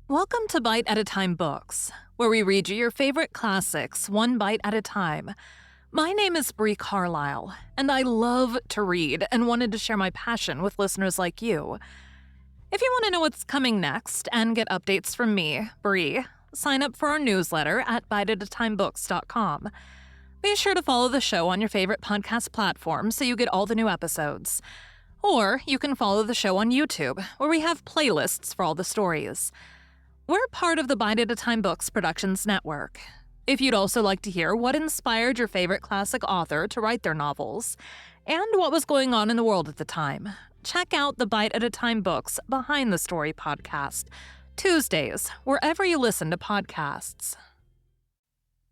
Welcome to Bite at a Time Books, where we read you your favorite classics one bite at a time. My name is Bree Carlile, and I love to read and wanted to share my passion with listeners like you. If you want to know what's coming next and get updates from me, Bree, sign up for our newsletter at biteatatimebooks.com. Be sure to follow the show on your favorite podcast platform so you get all the new episodes. Or you can follow the show on YouTube, where we have playlists for all the stories. We're part of the Bite at a Time Books Productions Network. If you'd also like to hear what inspired your favorite classic author to write their novels, and what was going on in the world at the time, check out the Bite at a Time Books Behind the Story podcast, Tuesdays, wherever you listen to podcasts.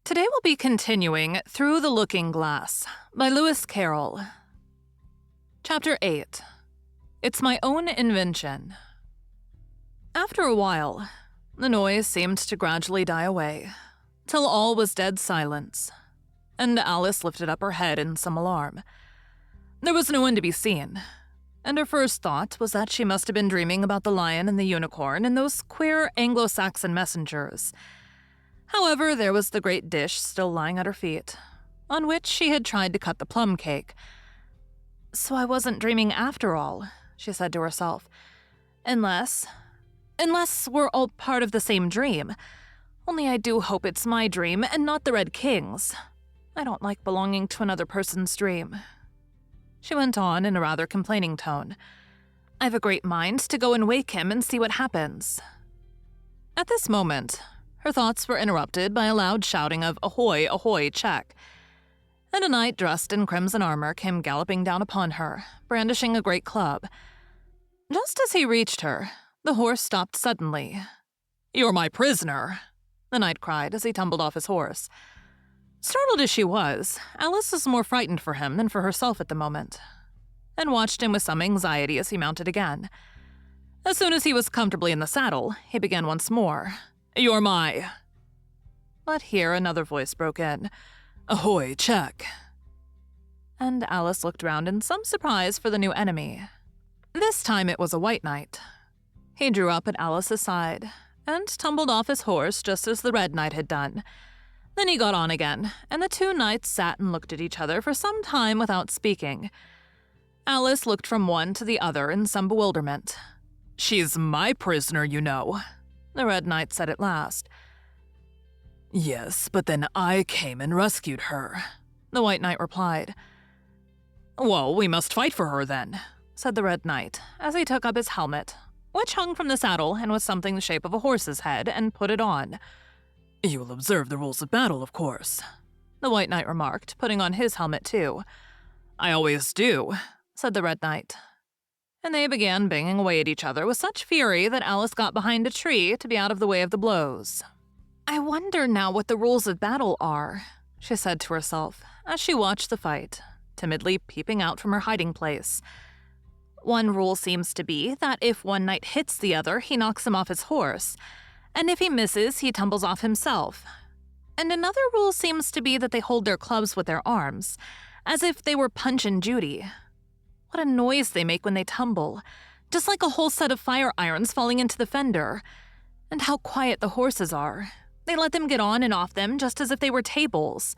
Today we'll be continuing Through the Looking Glass by Lewis Carroll. Chapter 8. It's My Own Invention. After a while, the noise seemed to gradually die away, till all was dead silence, and Alice lifted up her head in some alarm. There was no one to be seen, and her first thought was that she must have been dreaming about the lion and the unicorn and those queer Anglo-Saxon messengers. However, there was the great dish still lying at her feet, on which she had tried to cut the plum cake. So I wasn't dreaming after all, she said to herself. Unless we're all part of the same dream. Only I do hope it's my dream and not the Red King's. I don't like belonging to another person's dream. She went on in a rather complaining tone. I've a great mind to go and wake him and see what happens. At this moment, her thoughts were interrupted by a loud shouting of "Ahoy, ahoy, check!" And a knight dressed in crimson armor came galloping down upon her, brandishing a great club. Just as he reached her, the horse stopped suddenly. "You're my prisoner," the knight cried as he tumbled off his horse. Startled as she was, Alice was more frightened for him than for herself at the moment, and watched him with some anxiety as he mounted again. As soon as he was comfortably in the saddle, he began once more. "You're my—" But here another voice broke in. "Ahoy, check!" And Alice looked round in some surprise for the new enemy. This time it was a white knight. He drew up at Alice's side and tumbled off his horse just as the red knight had done. Then he got on again, and the two knights sat and looked at each other for some time without speaking. Alice looked from one to the other in some bewilderment. "She's my prisoner, you know," the red knight said at last. "Yes, but then I came and rescued her," the white knight replied. "Well, we must fight for her then," said the red knight, as he took up his helmet, which hung from the saddle and was something the shape of a horse's head, and put it on. "You will observe the rules of battle, of course," the white knight remarked, putting on his helmet too. "I always do," said the red knight. And they began banging away at each other with such fury that Alice got behind a tree to be out of the way of the blows. "I wonder now what the rules of battle are," she said to herself as she watched the fight, timidly peeping out from her hiding place. One rule seems to be that if one knight hits the other, he knocks him off his horse, and if he misses, he tumbles off himself. And another rule seems to be that they hold their clubs with their arms, as if they were Punch and Judy. What a noise they make when they tumble, just like a whole set of fire irons falling into the fender. And how quiet the horses are. They let them get on and off them just as if they were tables.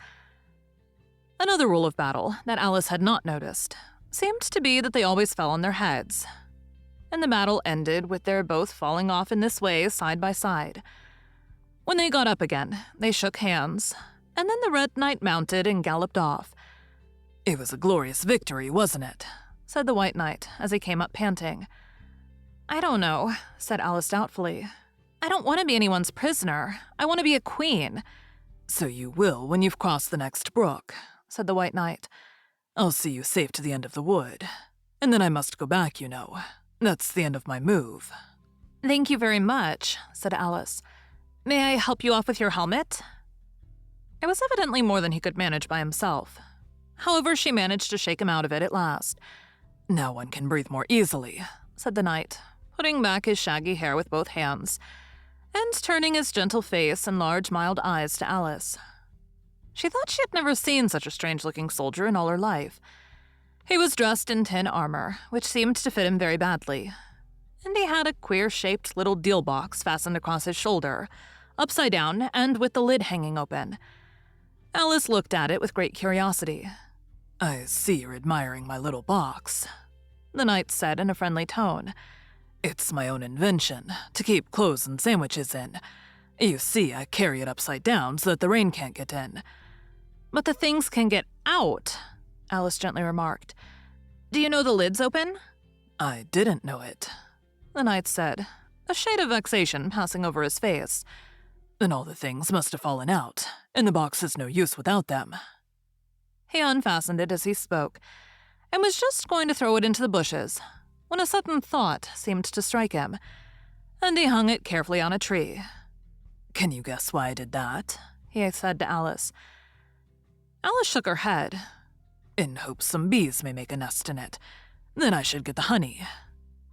Another rule of battle that Alice had not noticed seemed to be that they always fell on their heads, and the battle ended with their both falling off in this way side by side. When they got up again, they shook hands, and then the red knight mounted and galloped off. "It was a glorious victory, wasn't it?" said the white knight as he came up panting. "I don't know," said Alice doubtfully. "I don't want to be anyone's prisoner. I want to be a queen." "So you will when you've crossed the next brook," said the white knight. "I'll see you safe to the end of the wood. And then I must go back, you know. That's the end of my move." "Thank you very much," said Alice. "May I help you off with your helmet?" It was evidently more than he could manage by himself. However, she managed to shake him out of it at last. "Now one can breathe more easily," said the knight, putting back his shaggy hair with both hands, and turning his gentle face and large, mild eyes to Alice. She thought she had never seen such a strange-looking soldier in all her life. He was dressed in tin armor, which seemed to fit him very badly, and he had a queer-shaped little deal box fastened across his shoulder, upside down and with the lid hanging open. Alice looked at it with great curiosity. "I see you're admiring my little box," the knight said in a friendly tone. "It's my own invention, to keep clothes and sandwiches in. You see, I carry it upside down so that the rain can't get in." "But the things can get out," Alice gently remarked. "Do you know the lid's open?" "I didn't know it," the knight said, a shade of vexation passing over his face. "Then all the things must have fallen out, and the box is no use without them." He unfastened it as he spoke, and was just going to throw it into the bushes, when a sudden thought seemed to strike him, and he hung it carefully on a tree. "Can you guess why I did that?" he said to Alice. Alice shook her head. "In hopes some bees may make a nest in it. Then I should get the honey."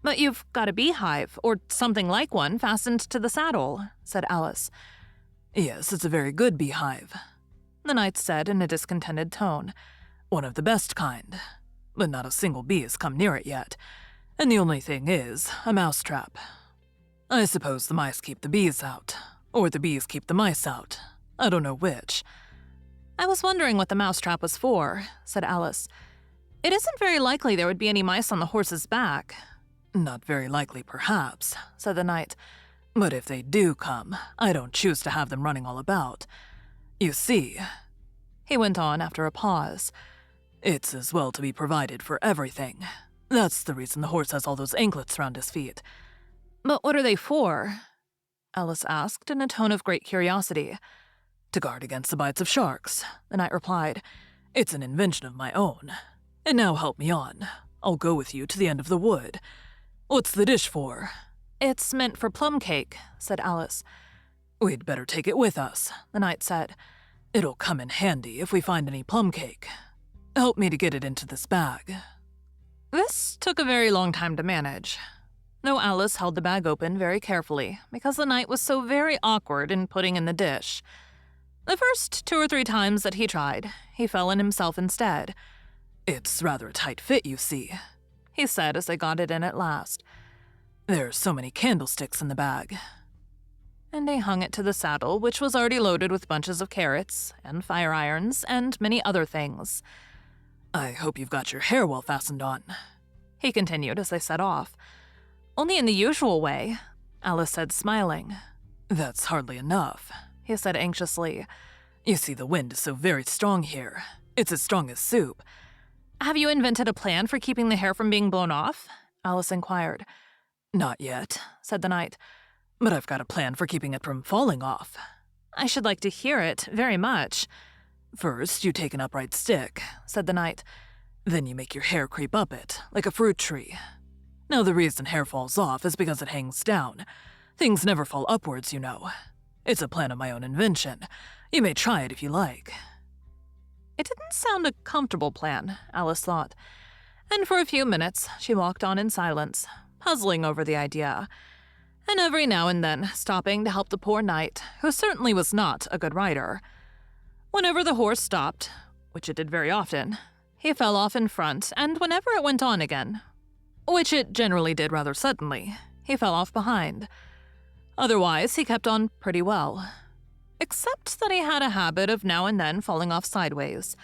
"But you've got a beehive, or something like one, fastened to the saddle," said Alice. "Yes, it's a very good beehive," the knight said in a discontented tone. "One of the best kind. But not a single bee has come near it yet, and the only thing is a mousetrap. I suppose the mice keep the bees out, or the bees keep the mice out. I don't know which." "I was wondering what the mousetrap was for," said Alice. "It isn't very likely there would be any mice on the horse's back." "Not very likely, perhaps," said the knight. "But if they do come, I don't choose to have them running all about. You see," he went on after a pause, "it's as well to be provided for everything. That's the reason the horse has all those anklets round his feet." "But what are they for?" Alice asked in a tone of great curiosity. "To guard against the bites of sharks," the knight replied. "It's an invention of my own. And now help me on. I'll go with you to the end of the wood. What's the dish for?" "It's meant for plum cake," said Alice. "We'd better take it with us," the knight said. "It'll come in handy if we find any plum cake. Help me to get it into this bag." This took a very long time to manage, though Alice held the bag open very carefully because the knight was so very awkward in putting in the dish. The first 2 or 3 times that he tried, he fell in himself instead. "It's rather a tight fit, you see," he said as they got it in at last. "There's so many candlesticks in the bag." And he hung it to the saddle, which was already loaded with bunches of carrots and fire irons and many other things. "I hope you've got your hair well fastened on," he continued as they set off. "Only in the usual way," Alice said, smiling. "That's hardly enough," he said anxiously. "You see, the wind is so very strong here. It's as strong as soup." "Have you invented a plan for keeping the hair from being blown off?" Alice inquired. "Not yet," said the knight, "but I've got a plan for keeping it from falling off." "I should like to hear it, very much." "First, you take an upright stick," said the knight. "Then you make your hair creep up it, like a fruit tree. Now, the reason hair falls off is because it hangs down. Things never fall upwards, you know. It's a plan of my own invention. You may try it if you like." It didn't sound a comfortable plan, Alice thought, and for a few minutes she walked on in silence, puzzling over the idea, and every now and then stopping to help the poor knight, who certainly was not a good rider. Whenever the horse stopped, which it did very often, he fell off in front, and whenever it went on again, which it generally did rather suddenly, he fell off behind. Otherwise, he kept on pretty well, except that he had a habit of now and then falling off sideways.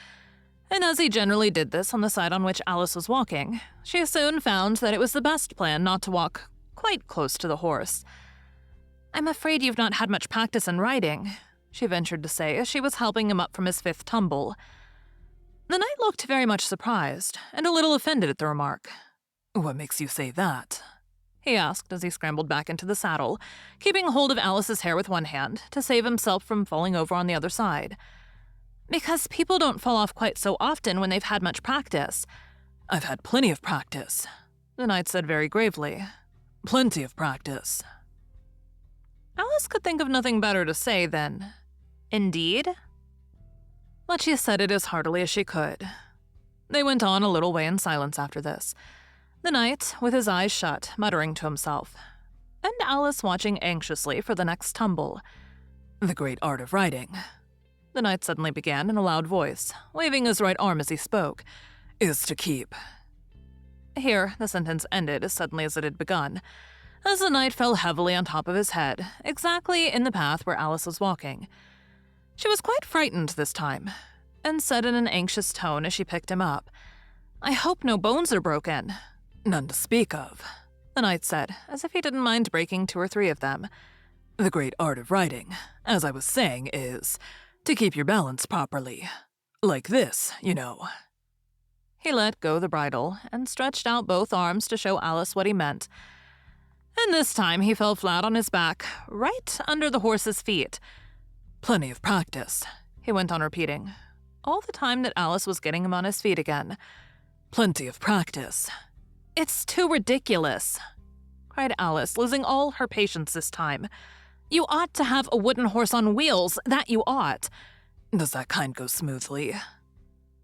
And as he generally did this on the side on which Alice was walking, she soon found that it was the best plan not to walk quite close to the horse. "I'm afraid you've not had much practice in riding," she ventured to say as she was helping him up from his 5th tumble. The knight looked very much surprised and a little offended at the remark. "What makes you say that?" he asked as he scrambled back into the saddle, keeping hold of Alice's hair with one hand to save himself from falling over on the other side. "Because people don't fall off quite so often when they've had much practice." "I've had plenty of practice," the knight said very gravely. "Plenty of practice." Alice could think of nothing better to say than, "Indeed?" But she said it as heartily as she could. They went on a little way in silence after this, the knight with his eyes shut, muttering to himself, and Alice watching anxiously for the next tumble. "The great art of riding," the knight suddenly began in a loud voice, waving his right arm as he spoke, "is to keep—" Here the sentence ended as suddenly as it had begun, as the knight fell heavily on top of his head, exactly in the path where Alice was walking. She was quite frightened this time, and said in an anxious tone as she picked him up, "I hope no bones are broken." "None to speak of," the knight said, as if he didn't mind breaking 2 or 3 of them. "The great art of riding, as I was saying, is to keep your balance properly. Like this, you know." He let go the bridle and stretched out both arms to show Alice what he meant. And this time he fell flat on his back, right under the horse's feet. "Plenty of practice," he went on repeating, all the time that Alice was getting him on his feet again. "Plenty of practice." "It's too ridiculous," cried Alice, losing all her patience this time. "You ought to have a wooden horse on wheels, that you ought." "Does that kind go smoothly?"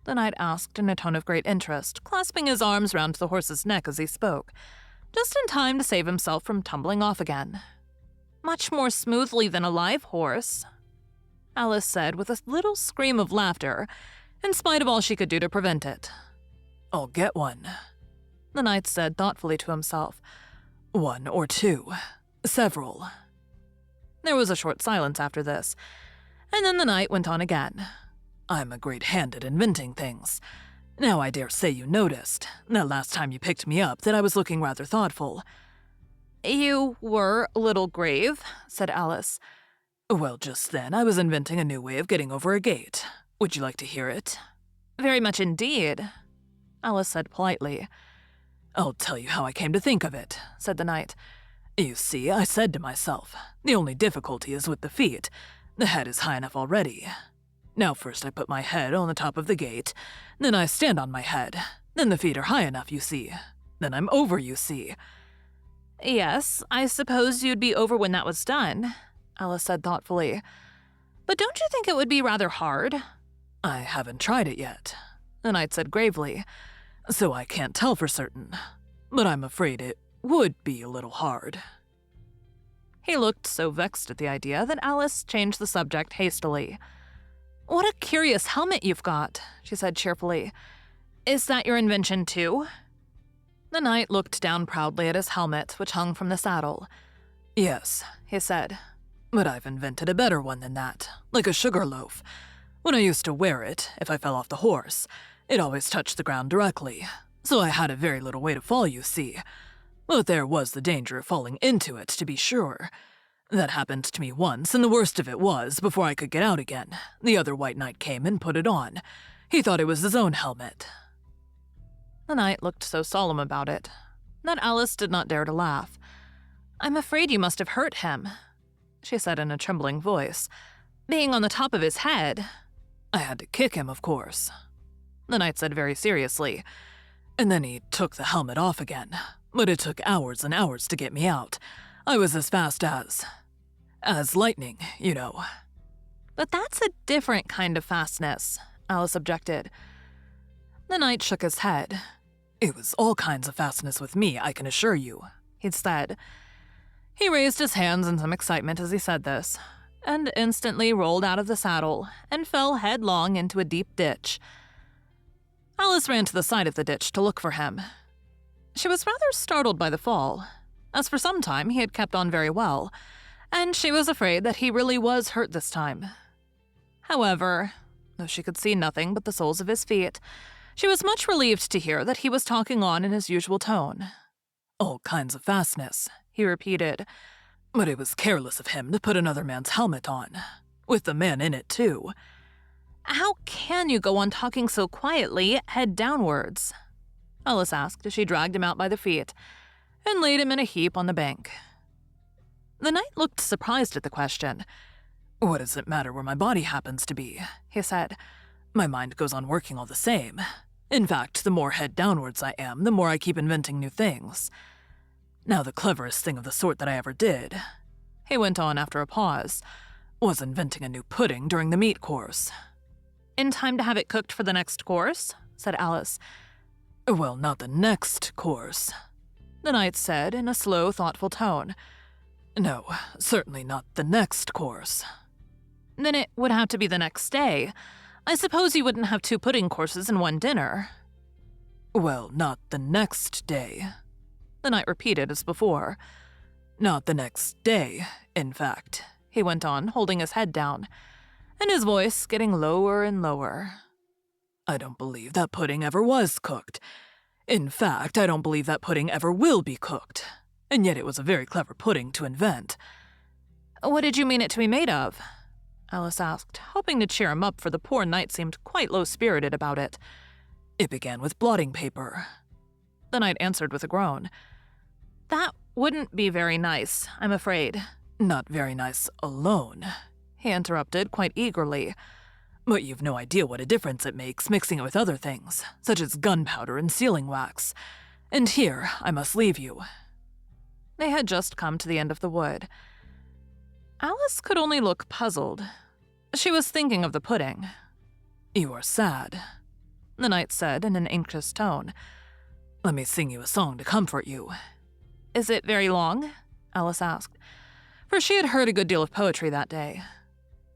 the knight asked in a tone of great interest, clasping his arms round the horse's neck as he spoke, just in time to save himself from tumbling off again. "Much more smoothly than a live horse," Alice said with a little scream of laughter, in spite of all she could do to prevent it. "I'll get one," the knight said thoughtfully to himself. "1 or 2. Several." There was a short silence after this, and then the knight went on again. "I'm a great hand at inventing things. Now I dare say you noticed, that last time you picked me up, that I was looking rather thoughtful." "You were a little grave," said Alice. "Well, just then I was inventing a new way of getting over a gate. Would you like to hear it?" "Very much indeed," Alice said politely. "I'll tell you how I came to think of it," said the knight. "You see, I said to myself, the only difficulty is with the feet. The head is high enough already. Now first I put my head on the top of the gate, then I stand on my head, then the feet are high enough, you see. Then I'm over, you see." "Yes, I suppose you'd be over when that was done," Alice said thoughtfully. "But don't you think it would be rather hard?" "I haven't tried it yet," the knight said gravely, "so I can't tell for certain. But I'm afraid it would be a little hard." He looked so vexed at the idea that Alice changed the subject hastily. "What a curious helmet you've got," she said cheerfully. "Is that your invention too?" The knight looked down proudly at his helmet, which hung from the saddle. "Yes," he said, "but I've invented a better one than that, like a sugar loaf. When I used to wear it, if I fell off the horse, it always touched the ground directly, so I had a very little way to fall, you see. But there was the danger of falling into it, to be sure. That happened to me once, and the worst of it was, before I could get out again, the other white knight came and put it on. He thought it was his own helmet." The knight looked so solemn about it that Alice did not dare to laugh. "I'm afraid you must have hurt him," she said in a trembling voice. "Being on the top of his head." "I had to kick him, of course," the knight said very seriously. "And then he took the helmet off again, but it took hours and hours to get me out. I was as fast as lightning, you know." "But that's a different kind of fastness," Alice objected. The knight shook his head. "It was all kinds of fastness with me, I can assure you," he said. He raised his hands in some excitement as he said this, and instantly rolled out of the saddle and fell headlong into a deep ditch. Alice ran to the side of the ditch to look for him. She was rather startled by the fall, as for some time he had kept on very well, and she was afraid that he really was hurt this time. However, though she could see nothing but the soles of his feet, she was much relieved to hear that he was talking on in his usual tone. "All kinds of fastness," he repeated. "But it was careless of him to put another man's helmet on, with the man in it too." "How can you go on talking so quietly, head downwards?" Alice asked as she dragged him out by the feet and laid him in a heap on the bank. The knight looked surprised at the question. "What does it matter where my body happens to be?" he said. "My mind goes on working all the same. In fact, the more head downwards I am, the more I keep inventing new things. Now the cleverest thing of the sort that I ever did," he went on after a pause, "was inventing a new pudding during the meat course." "In time to have it cooked for the next course?" said Alice. "Well, not the next course," the knight said in a slow, thoughtful tone. "No, certainly not the next course." "Then it would have to be the next day. I suppose you wouldn't have 2 pudding courses in one dinner." "Well, not the next day," the knight repeated as before. Not the next day, in fact," he went on, holding his head down, and his voice getting lower and lower. "I don't believe that pudding ever was cooked. In fact, I don't believe that pudding ever will be cooked. And yet it was a very clever pudding to invent." "What did you mean it to be made of?" Alice asked, hoping to cheer him up, for the poor knight seemed quite low-spirited about it. "It began with blotting paper." The knight answered with a groan. "That wouldn't be very nice, I'm afraid." "Not very nice alone," he interrupted quite eagerly. "But you've no idea what a difference it makes mixing it with other things, such as gunpowder and sealing wax. And here I must leave you." They had just come to the end of the wood. Alice could only look puzzled. She was thinking of the pudding. "You are sad," the knight said in an anxious tone. "Let me sing you a song to comfort you." "Is it very long?" Alice asked, for she had heard a good deal of poetry that day.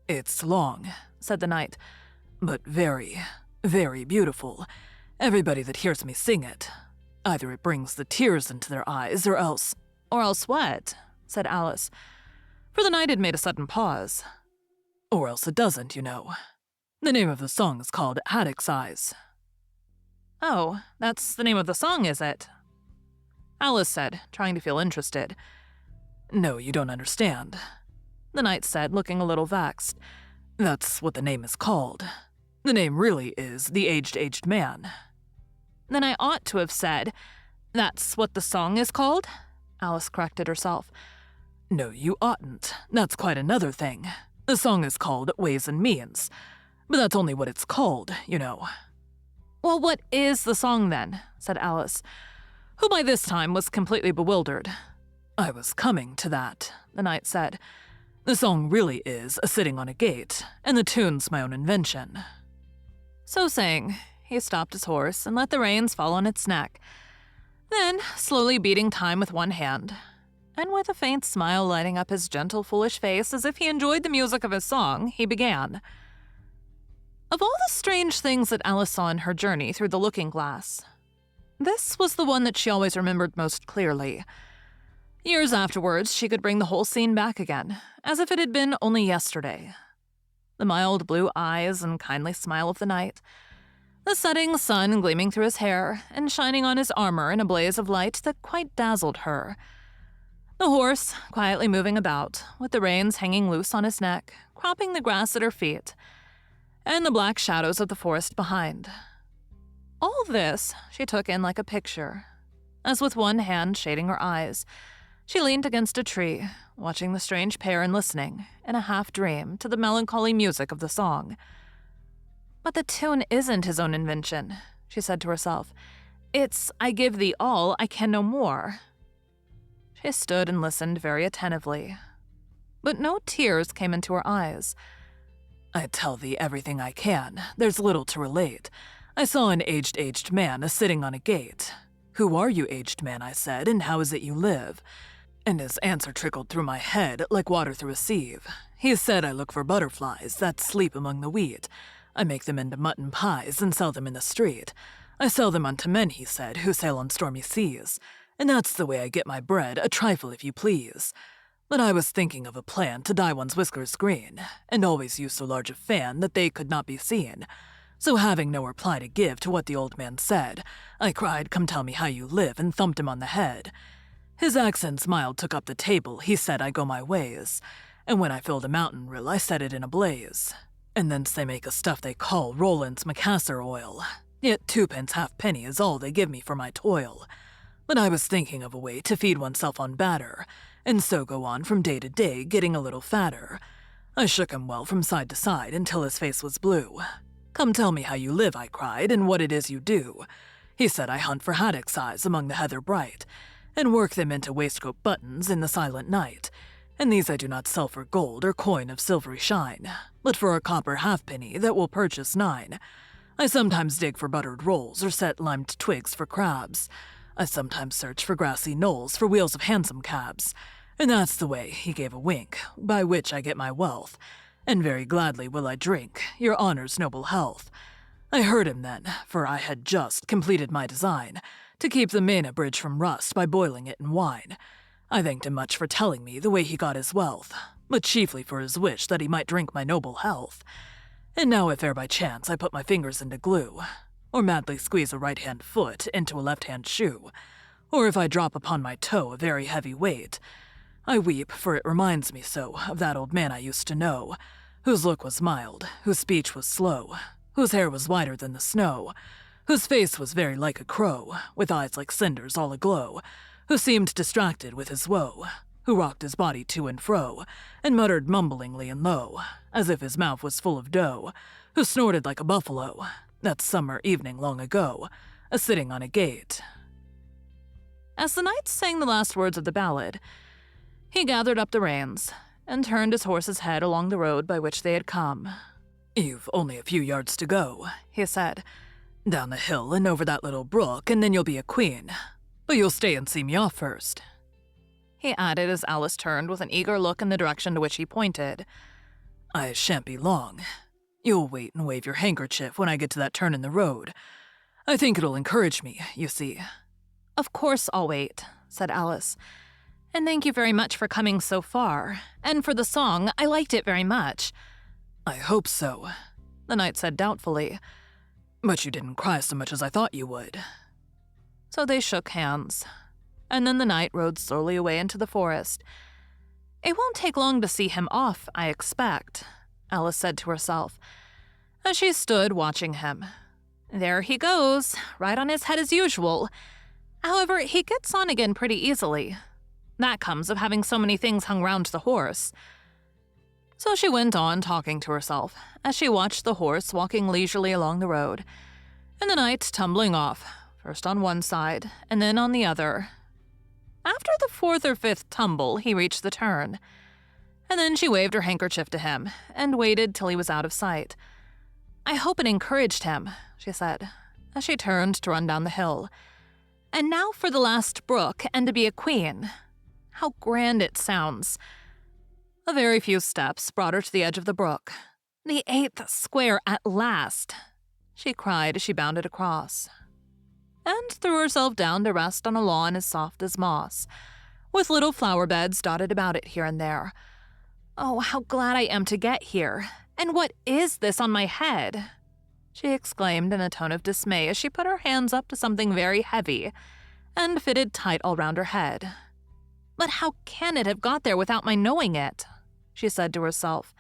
"It's long," said the knight, "but very, very beautiful. Everybody that hears me sing it, either it brings the tears into their eyes or else—" "Or else what?" said Alice, for the knight had made a sudden pause. "Or else it doesn't, you know. The name of the song is called Haddock's Eyes." "Oh, that's the name of the song, is it?" Alice said, trying to feel interested. "No, you don't understand," the knight said, looking a little vexed. "That's what the name is called. The name really is The Aged Man." "Then I ought to have said, that's what the song is called?" Alice corrected herself. "No, you oughtn't. That's quite another thing. The song is called Ways and Means, but that's only what it's called, you know." "Well, what is the song, then?" said Alice, who by this time was completely bewildered. "I was coming to that," the knight said. "The song really is A Sitting on a Gate, and the tune's my own invention." So saying, he stopped his horse and let the reins fall on its neck. Then, slowly beating time with one hand, and with a faint smile lighting up his gentle, foolish face as if he enjoyed the music of his song, he began. Of all the strange things that Alice saw in her journey through the looking-glass, this was the one that she always remembered most clearly. Years afterwards, she could bring the whole scene back again, as if it had been only yesterday. The mild blue eyes and kindly smile of the knight, the setting sun gleaming through his hair and shining on his armor in a blaze of light that quite dazzled her. The horse, quietly moving about, with the reins hanging loose on his neck, cropping the grass at her feet, and the black shadows of the forest behind. All this she took in like a picture, as with one hand shading her eyes, she leaned against a tree, watching the strange pair and listening, in a half-dream, to the melancholy music of the song. "But the tune isn't his own invention," she said to herself. "It's, I give thee all, I can no more." She stood and listened very attentively, but no tears came into her eyes. "I tell thee everything I can. There's little to relate. I saw an aged man a-sitting on a gate. 'Who are you, aged man?' I said, 'and how is it you live?' And his answer trickled through my head like water through a sieve. He said, 'I look for butterflies that sleep among the wheat. I make them into mutton pies and sell them in the street. I sell them unto men,' he said, 'who sail on stormy seas. And that's the way I get my bread, a trifle if you please. But I was thinking of a plan to dye one's whiskers green, and always use so large a fan that they could not be seen. So having no reply to give to what the old man said, I cried, 'Come tell me how you live,' and thumped him on the head. His accents mild took up the table, he said, 'I go my ways.' And when I filled a mountain rill, I set it in a blaze. And thence they make a stuff they call Roland's Macassar oil. Yet 2 pence halfpenny is all they give me for my toil. But I was thinking of a way to feed oneself on batter, and so go on from day to day, getting a little fatter. I shook him well from side to side until his face was blue. 'Come tell me how you live,' I cried, 'and what it is you do.' He said, 'I hunt for haddock's eyes among the heather bright, and work them into waistcoat buttons in the silent night. And these I do not sell for gold or coin of silvery shine, but for a copper halfpenny that will purchase 9. I sometimes dig for buttered rolls or set limed twigs for crabs. I sometimes search for grassy knolls for wheels of hansom cabs. And that's the way,' he gave a wink, 'by which I get my wealth. And very gladly will I drink your honor's noble health.' I heard him then, for I had just completed my design to keep the Mena Bridge from rust by boiling it in wine. I thanked him much for telling me the way he got his wealth, but chiefly for his wish that he might drink my noble health. And now if e'er by chance I put my fingers into glue, or madly squeeze a right-hand foot into a left-hand shoe, or if I drop upon my toe a very heavy weight, I weep, for it reminds me so of that old man I used to know, whose look was mild, whose speech was slow, whose hair was whiter than the snow, whose face was very like a crow, with eyes like cinders all aglow, who seemed distracted with his woe, who rocked his body to and fro, and muttered mumblingly and low, as if his mouth was full of dough, who snorted like a buffalo, that summer evening long ago, a-sitting on a gate. As the knight sang the last words of the ballad, he gathered up the reins and turned his horse's head along the road by which they had come. "You've only a few yards to go," he said. "Down the hill and over that little brook, and then you'll be a queen. But you'll stay and see me off first," he added as Alice turned with an eager look in the direction to which he pointed. "I shan't be long. You'll wait and wave your handkerchief when I get to that turn in the road. I think it'll encourage me, you see." "Of course I'll wait," said Alice. "And thank you very much for coming so far. And for the song, I liked it very much." "I hope so," the knight said doubtfully. "But you didn't cry so much as I thought you would." So they shook hands, and then the knight rode slowly away into the forest. "It won't take long to see him off, I expect," Alice said to herself, as she stood watching him. "There he goes, right on his head as usual. However, he gets on again pretty easily. That comes of having so many things hung round the horse." So she went on talking to herself as she watched the horse walking leisurely along the road, and the knight tumbling off, first on one side and then on the other. After the fourth or fifth tumble, he reached the turn, and then she waved her handkerchief to him and waited till he was out of sight. "I hope it encouraged him," she said, as she turned to run down the hill. "And now for the last brook and to be a queen. How grand it sounds." A very few steps brought her to the edge of the brook. "The 8th square at last," she cried as she bounded across, and threw herself down to rest on a lawn as soft as moss, with little flower beds dotted about it here and there. "Oh, how glad I am to get here! And what is this on my head?" she exclaimed in a tone of dismay as she put her hands up to something very heavy and fitted tight all round her head. "But how can it have got there without my knowing it?" she said to herself,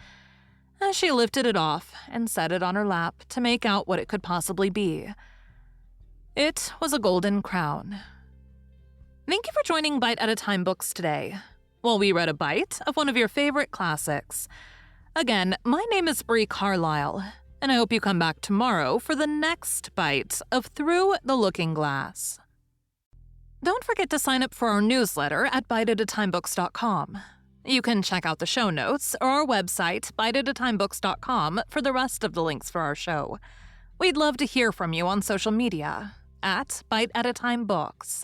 as she lifted it off and set it on her lap to make out what it could possibly be. It was a golden crown. Thank you for joining Bite at a Time Books today, while we read a bite of one of your favorite classics. Again, my name is Bree Carlile, and I hope you come back tomorrow for the next bite of Through the Looking Glass. Don't forget to sign up for our newsletter at biteatatimebooks.com. You can check out the show notes or our website, biteatatimebooks.com, for the rest of the links for our show. We'd love to hear from you on social media at Bite at a Time Books.